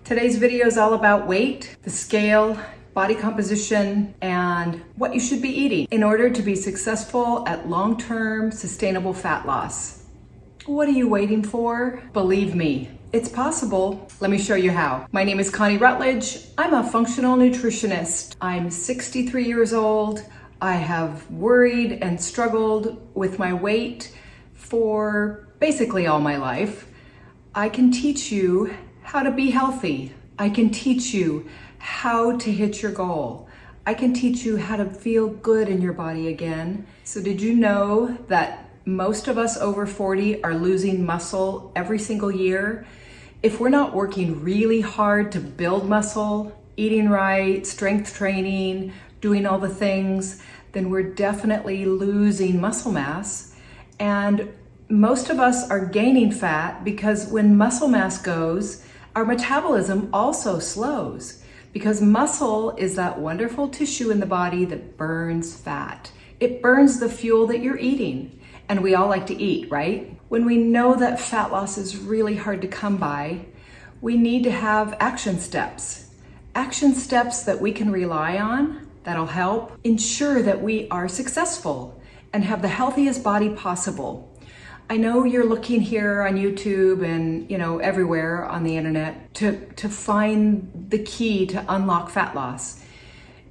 Today's video is all about weight, the scale, body composition, and what you should be eating in order to be successful at long-term sustainable fat loss. What are you waiting for? Believe me, it's possible. Let me show you how. My name is Connie Rutledge. I'm a functional nutritionist. I'm 63 years old. I have worried and struggled with my weight for basically all my life. I can teach you how to be healthy. I can teach you how to hit your goal. I can teach you how to feel good in your body again. So did you know that most of us over 40 are losing muscle every single year? If we're not working really hard to build muscle, eating right, strength training, doing all the things, then we're definitely losing muscle mass. And most of us are gaining fat because when muscle mass goes, our metabolism also slows, because muscle is that wonderful tissue in the body that burns fat. It burns the fuel that you're eating, and we all like to eat, right? When we know that fat loss is really hard to come by, we need to have action steps. Action steps that we can rely on, that'll help ensure that we are successful and have the healthiest body possible. I know you're looking here on YouTube and everywhere on the internet to find the key to unlock fat loss.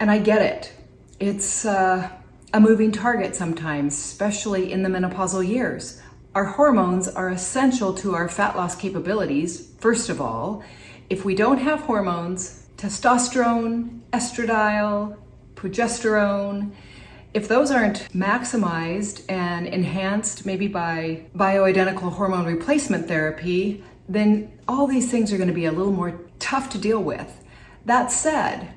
And I get it. It's a moving target sometimes, especially in the menopausal years. Our hormones are essential to our fat loss capabilities. First of all, if we don't have hormones, testosterone, estradiol, progesterone, if those aren't maximized and enhanced maybe by bioidentical hormone replacement therapy, then all these things are going to be a little more tough to deal with. That said,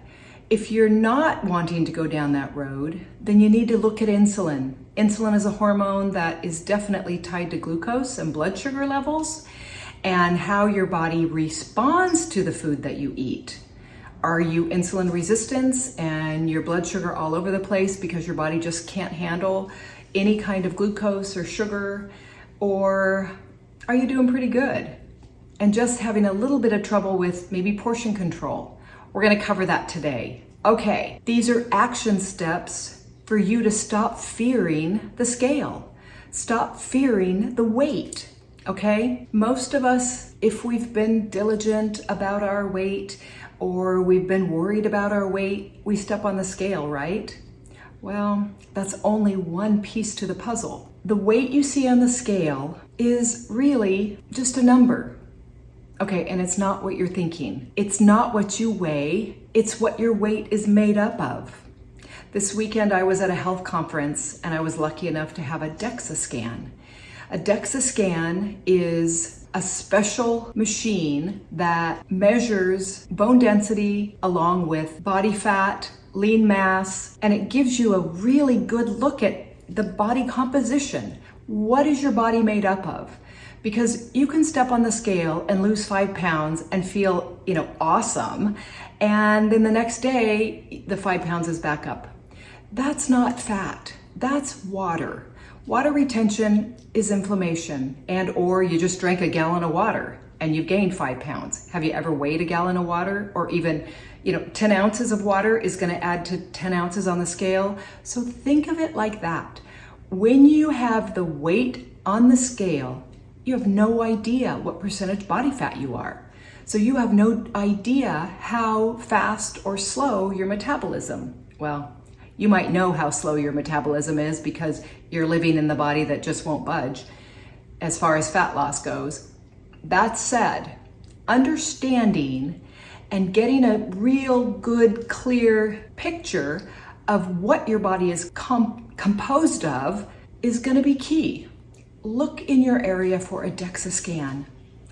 if you're not wanting to go down that road, then you need to look at insulin. Insulin is a hormone that is definitely tied to glucose and blood sugar levels and how your body responds to the food that you eat. Are you insulin resistant and your blood sugar all over the place because your body just can't handle any kind of glucose or sugar? Or are you doing pretty good and just having a little bit of trouble with maybe portion control? We're going to cover that today. Okay, these are action steps for you to stop fearing the scale. Stop fearing the weight, okay? Most of us, if we've been diligent about our weight, or we've been worried about our weight, we step on the scale, right? Well, that's only one piece to the puzzle. The weight you see on the scale is really just a number. Okay, and it's not what you're thinking. It's not what you weigh, it's what your weight is made up of. This weekend I was at a health conference and I was lucky enough to have a DEXA scan. A DEXA scan is a special machine that measures bone density along with body fat, lean mass, and it gives you a really good look at the body composition. What is your body made up of? Because you can step on the scale and lose 5 pounds and feel, awesome, and then the next day the 5 pounds is back up. That's not fat, that's water. Water retention is inflammation, and or you just drank a gallon of water and you've gained 5 pounds. Have you ever weighed a gallon of water? Or even, 10 ounces of water is going to add to 10 ounces on the scale. So think of it like that. When you have the weight on the scale, you have no idea what percentage body fat you are. So you have no idea how fast or slow your metabolism. Well, you might know how slow your metabolism is because you're living in the body that just won't budge as far as fat loss goes. That said, understanding and getting a real good, clear picture of what your body is composed of is going to be key. Look in your area for a DEXA scan.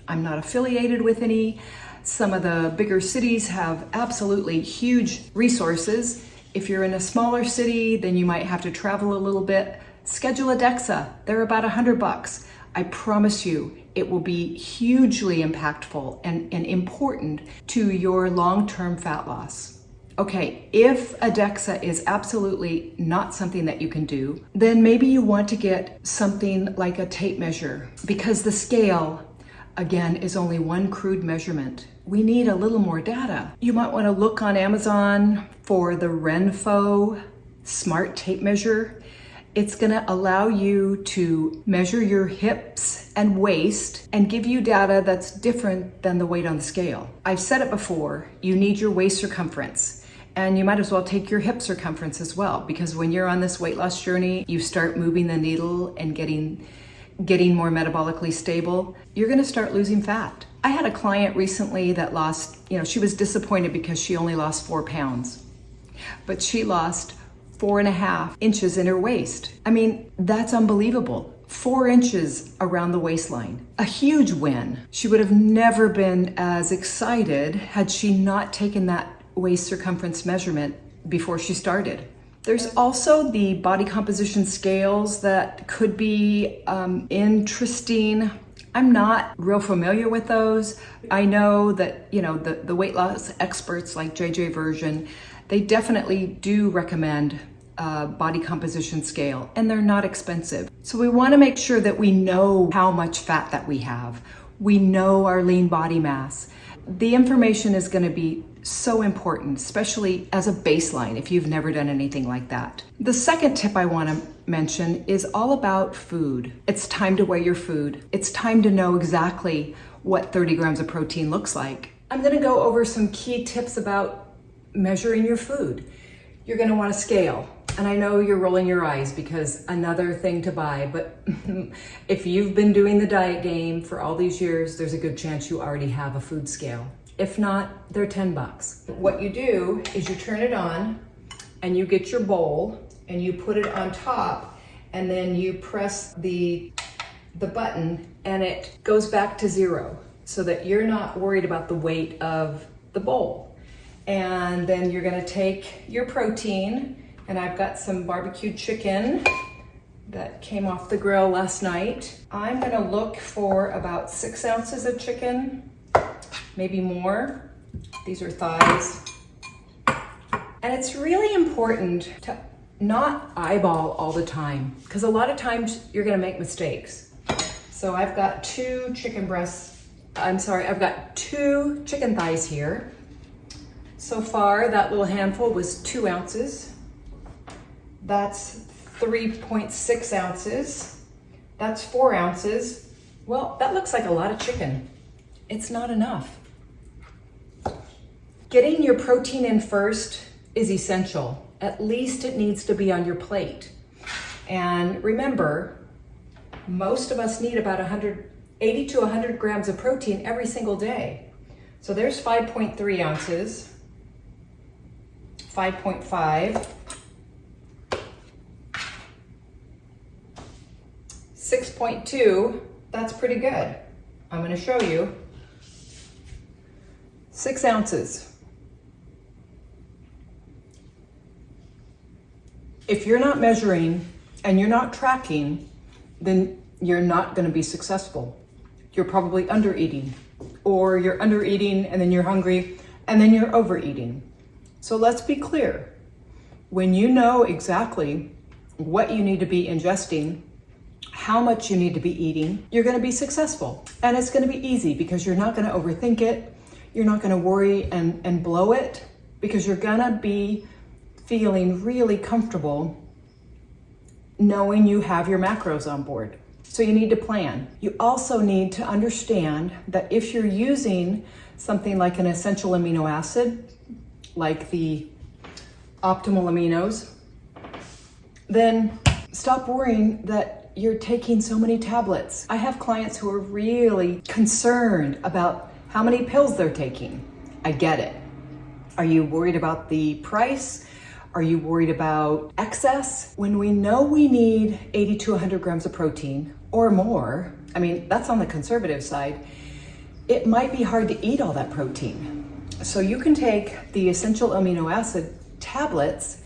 I'm not affiliated with any. Some of the bigger cities have absolutely huge resources. If you're in a smaller city, then you might have to travel a little bit. Schedule a DEXA. They're about $100. I promise you, it will be hugely impactful and important to your long-term fat loss. Okay, if a DEXA is absolutely not something that you can do, then maybe you want to get something like a tape measure, because the scale, again, is only one crude measurement. we need a little more data. You might want to look on Amazon for the Renpho Smart Tape Measure. It's going to allow you to measure your hips and waist and give you data that's different than the weight on the scale. I've said it before, you need your waist circumference. And you might as well take your hip circumference as well, because when you're on this weight loss journey, you start moving the needle and getting more metabolically stable, you're gonna start losing fat. I had a client recently that lost, she was disappointed because she only lost 4 pounds, but she lost 4.5 inches in her waist. I mean, that's unbelievable. 4 inches around the waistline. A huge win. She would have never been as excited had she not taken that waist circumference measurement before she started. There's also the body composition scales that could be interesting. I'm not real familiar with those. I know that, the weight loss experts like JJ Version, they definitely do recommend body composition scale, and they're not expensive. So we want to make sure that we know how much fat that we have. We know our lean body mass. The information is going to be so important, especially as a baseline if you've never done anything like that. The second tip I want to mention is all about food. It's time to weigh your food. It's time to know exactly what 30 grams of protein looks like. I'm going to go over some key tips about measuring your food. You're going to want a scale. And I know you're rolling your eyes because another thing to buy, but if you've been doing the diet game for all these years, there's a good chance you already have a food scale. If not, they're $10. What you do is you turn it on and you get your bowl and you put it on top, and then you press the button and it goes back to 0 so that you're not worried about the weight of the bowl. And then you're gonna take your protein, and I've got some barbecued chicken that came off the grill last night. I'm gonna look for about 6 ounces of chicken, maybe more. These are thighs. And it's really important to not eyeball all the time, because a lot of times you're gonna make mistakes. So I've got 2 chicken thighs here. So far, that little handful was 2 ounces. That's 3.6 ounces. That's 4 ounces. Well, that looks like a lot of chicken. It's not enough. Getting your protein in first is essential. At least it needs to be on your plate. And remember, most of us need about 80 to 100 grams of protein every single day. So there's 5.3 ounces, 5.5, 6.2, that's pretty good. I'm gonna show you. 6 ounces. If you're not measuring and you're not tracking, then you're not gonna be successful. You're probably undereating, or you're undereating and then you're hungry and then you're overeating. So let's be clear. When you know exactly what you need to be ingesting, how much you need to be eating, you're gonna be successful. And it's gonna be easy because you're not gonna overthink it. You're not gonna worry and blow it, because you're gonna be feeling really comfortable knowing you have your macros on board. So you need to plan. You also need to understand that if you're using something like an essential amino acid, like the optimal aminos, then stop worrying that you're taking so many tablets. I have clients who are really concerned about how many pills they're taking. I get it. Are you worried about the price? Are you worried about excess? When we know we need 80 to 100 grams of protein or more, I mean, that's on the conservative side, it might be hard to eat all that protein. So you can take the essential amino acid tablets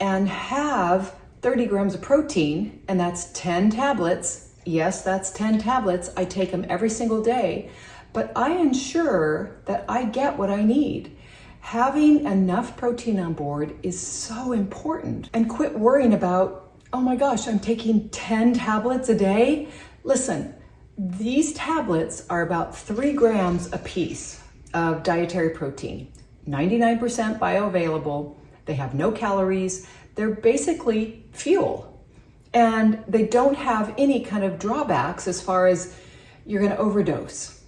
and have 30 grams of protein, and that's 10 tablets. Yes, that's 10 tablets. I take them every single day, but I ensure that I get what I need. Having enough protein on board is so important. And quit worrying about, oh my gosh, I'm taking 10 tablets a day. Listen, these tablets are about 3 grams a piece of dietary protein. 99% bioavailable. They have no calories. They're basically fuel. And they don't have any kind of drawbacks as far as you're going to overdose.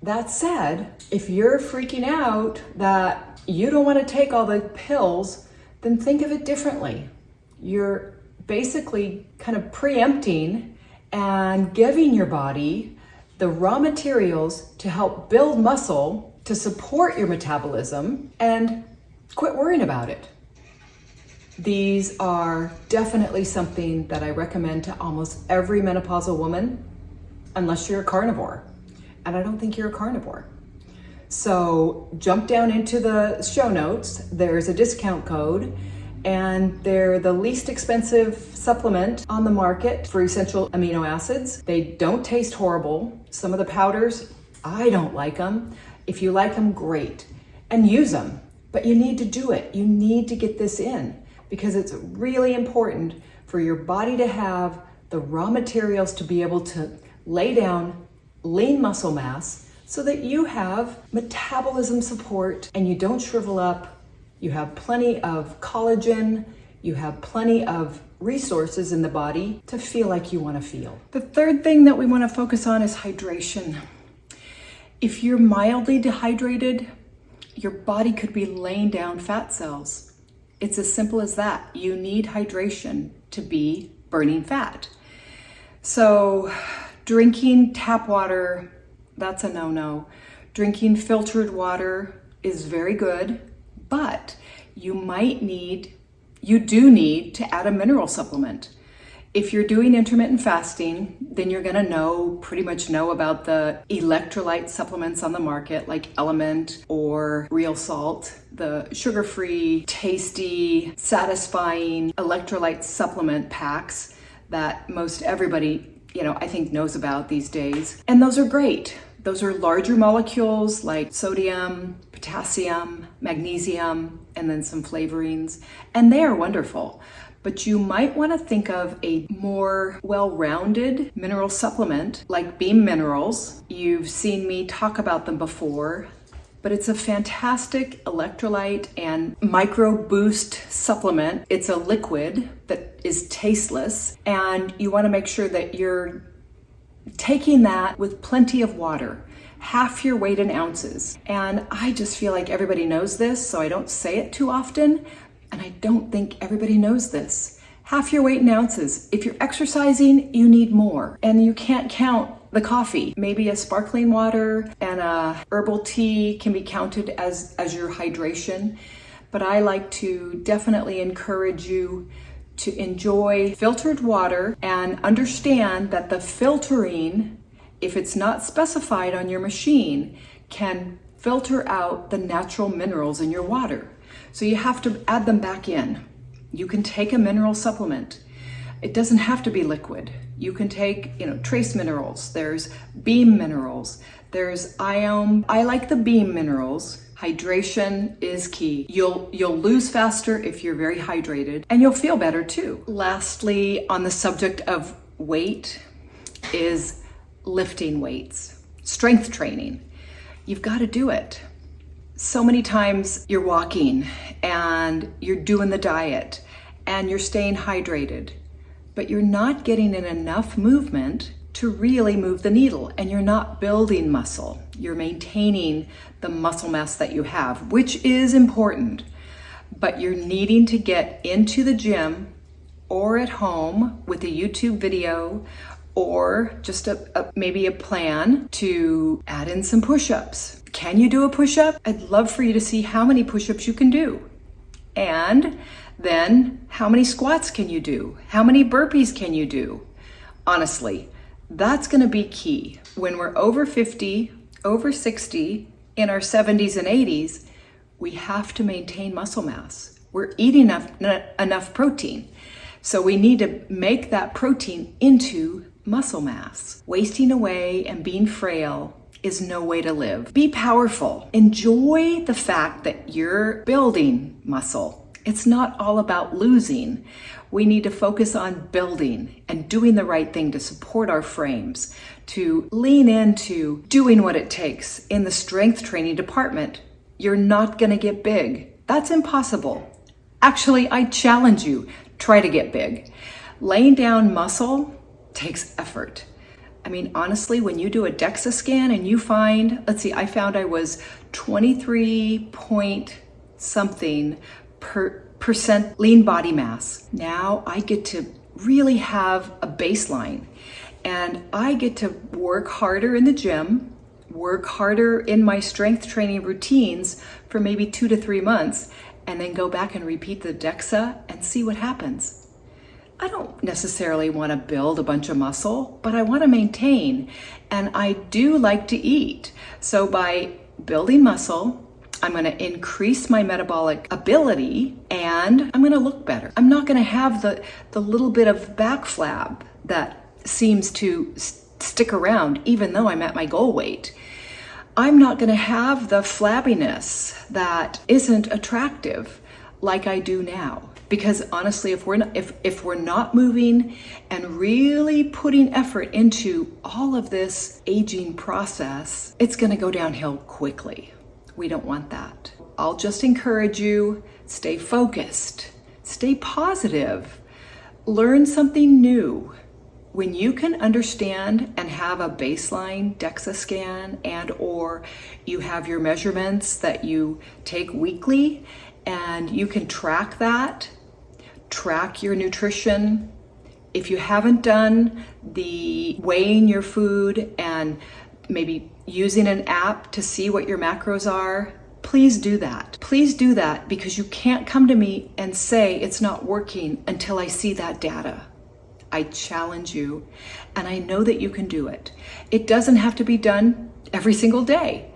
That said, if you're freaking out that you don't want to take all the pills, then think of it differently. You're basically kind of preempting and giving your body the raw materials to help build muscle, to support your metabolism, and quit worrying about it. These are definitely something that I recommend to almost every menopausal woman, unless you're a carnivore. And I don't think you're a carnivore. So jump down into the show notes. There's a discount code, and they're the least expensive supplement on the market for essential amino acids. They don't taste horrible. Some of the powders, I don't like them. If you like them, great. And use them. But you need to do it. You need to get this in because it's really important for your body to have the raw materials to be able to lay down lean muscle mass so that you have metabolism support and you don't shrivel up. You have plenty of collagen. You have plenty of resources in the body to feel like you want to feel. The third thing that we want to focus on is hydration. If you're mildly dehydrated, your body could be laying down fat cells. It's as simple as that. You need hydration to be burning fat. So drinking tap water, that's a no-no. Drinking filtered water is very good, but you do need to add a mineral supplement. If you're doing intermittent fasting, then you're gonna pretty much know about the electrolyte supplements on the market like Element or Real Salt, the sugar-free, tasty, satisfying electrolyte supplement packs that most everybody I think knows about these days. And those are great. Those are larger molecules like sodium, potassium, magnesium, and then some flavorings. And they are wonderful. But you might want to think of a more well-rounded mineral supplement like Beam Minerals. You've seen me talk about them before, but it's a fantastic electrolyte and micro boost supplement. It's a liquid that is tasteless, and you want to make sure that you're taking that with plenty of water, half your weight in ounces. And I just feel like everybody knows this, so I don't say it too often, and I don't think everybody knows this. Half your weight in ounces. If you're exercising, you need more, and you can't count the coffee. Maybe a sparkling water and a herbal tea can be counted as your hydration. But I like to definitely encourage you to enjoy filtered water and understand that the filtering, if it's not specified on your machine, can filter out the natural minerals in your water. So you have to add them back in. You can take a mineral supplement. It doesn't have to be liquid. You can take, trace minerals. There's Beam Minerals. There's Iome. I like the Beam Minerals. Hydration is key. You'll lose faster if you're very hydrated, and you'll feel better too. Lastly, on the subject of weight is lifting weights, strength training. You've got to do it. So many times you're walking and you're doing the diet and you're staying hydrated, but you're not getting in enough movement to really move the needle, and you're not building muscle. You're maintaining the muscle mass that you have, which is important, but you're needing to get into the gym or at home with a YouTube video or just maybe a plan to add in some push-ups. Can you do a push-up? I'd love for you to see how many push-ups you can do. And then how many squats can you do? How many burpees can you do? Honestly, that's gonna be key. When we're over 50, over 60, in our 70s and 80s, we have to maintain muscle mass. We're eating enough protein. So we need to make that protein into muscle mass. Wasting away and being frail is no way to live. Be powerful. Enjoy the fact that you're building muscle It's not all about losing. We need to focus on building and doing the right thing to support our frames, to lean into doing what it takes in the strength training department. You're not going to get big. That's impossible. Actually, I challenge you, try to get big. Laying down muscle takes effort. I mean, honestly, when you do a DEXA scan and you find, I found I was 23 point something percent lean body mass. Now I get to really have a baseline, and I get to work harder in the gym, work harder in my strength training routines for maybe 2 to 3 months, and then go back and repeat the DEXA and see what happens. I don't necessarily want to build a bunch of muscle, but I want to maintain, and I do like to eat. So by building muscle, I'm going to increase my metabolic ability, and I'm going to look better. I'm not going to have the little bit of back flab that seems to stick around even though I'm at my goal weight. I'm not going to have the flabbiness that isn't attractive like I do now. Because honestly, if we're not moving and really putting effort into all of this aging process, it's going to go downhill quickly. We don't want that. I'll just encourage you, stay focused, stay positive, learn something new. When you can understand and have a baseline DEXA scan or you have your measurements that you take weekly and you can track that, track your nutrition. If you haven't done the weighing your food and maybe using an app to see what your macros are, please do that. Please do that, because you can't come to me and say it's not working until I see that data. I challenge you, and I know that you can do it. It doesn't have to be done every single day.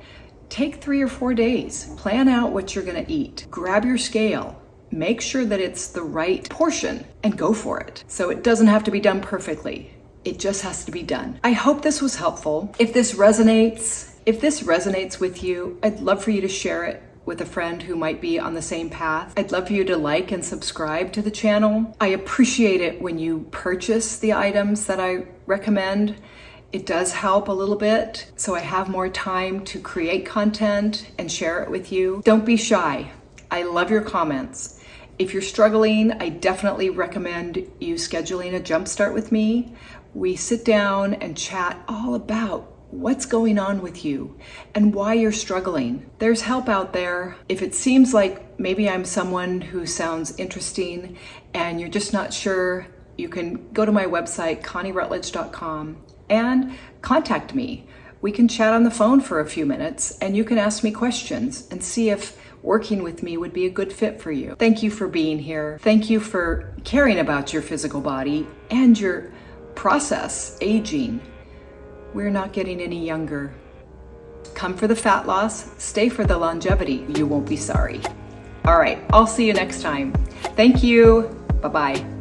Take 3 or 4 days. Plan out what you're going to eat. Grab your scale. Make sure that it's the right portion and go for it. So it doesn't have to be done perfectly. It just has to be done. I hope this was helpful. If this resonates with you, I'd love for you to share it with a friend who might be on the same path. I'd love for you to like and subscribe to the channel. I appreciate it when you purchase the items that I recommend. It does help a little bit, so I have more time to create content and share it with you. Don't be shy. I love your comments. If you're struggling, I definitely recommend you scheduling a jumpstart with me. We sit down and chat all about what's going on with you and why you're struggling. There's help out there. If it seems like maybe I'm someone who sounds interesting and you're just not sure, you can go to my website, ConnieRutledge.com, and contact me. We can chat on the phone for a few minutes and you can ask me questions and see if working with me would be a good fit for you. Thank you for being here. Thank you for caring about your physical body and your process, aging. We're not getting any younger. Come for the fat loss, stay for the longevity. You won't be sorry. All right, I'll see you next time. Thank you. Bye-bye.